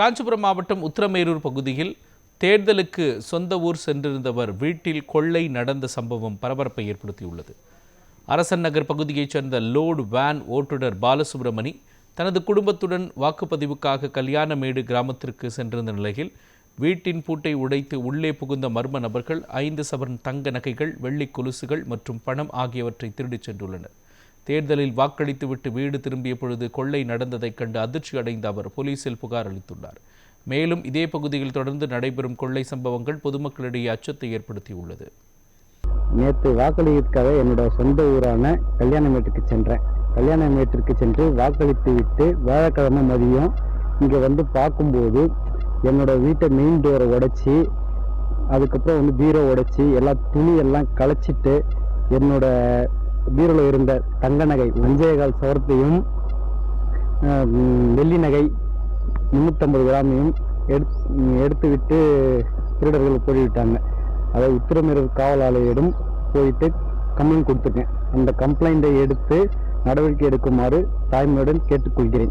காஞ்சிபுரம் மாவட்டம் உத்திரமேரூர் பகுதியில் தேர்தலுக்கு சொந்த ஊர் சென்றிருந்தவர் வீட்டில் கொள்ளை நடந்த சம்பவம் பரபரப்பை ஏற்படுத்தியுள்ளது. அரசன் நகர் பகுதியைச் சேர்ந்த லோடு வேன் ஓட்டுநர் பாலசுப்ரமணி தனது குடும்பத்துடன் வாக்குப்பதிவுக்காக கல்யாணமேடு கிராமத்திற்கு சென்றிருந்த நிலையில் வீட்டின் பூட்டை உடைத்து உள்ளே புகுந்த மர்ம நபர்கள் 5 சவரன் தங்க நகைகள், வெள்ளி கொலுசுகள் மற்றும் பணம் ஆகியவற்றை திருடிச் சென்றுள்ளனர். தேர்தலில் வாக்களித்துவிட்டு வீடு திரும்பிய பொழுது கொள்ளை நடந்ததைக் கண்டு அதிர்ச்சி அடைந்த அவர் போலீசில் புகார் அளித்துள்ளார். மேலும் இதே பகுதியில் தொடர்ந்து நடைபெறும் கொள்ளை சம்பவங்கள் பொதுமக்களிடையே அச்சத்தை ஏற்படுத்தியுள்ளது. நேற்று வாக்களிப்பதற்காக என்னோட சொந்த ஊரான கல்யாணமேட்டுக்கு சென்றேன். கல்யாணமேட்டிற்கு சென்று வாக்களித்து விட்டு வியாழக்கிழமை மதியம் இங்கே வந்து பார்க்கும்போது என்னோட வீட்டை மெயின் டோரை உடைச்சி, அதுக்கப்புறம் பீரோ உடைச்சி எல்லா துணியெல்லாம் களைச்சிட்டு என்னோட பீரோவில் இருந்த தங்க நகை 5.25 சவரத்தையும் வெள்ளி நகை 350 கிராமையும் எடுத்துவிட்டு திருடர்கள் போய்விட்டாங்க. அதை உத்திரமேரூர் காவல் ஆணையரிடம் போயிட்டு கம்ப்ளைண்ட் கொடுத்துருக்கேன். அந்த கம்ப்ளைண்ட்டை எடுத்து நடவடிக்கை எடுக்குமாறு தாய்மையுடன் கேட்டுக்கொள்கிறேன்.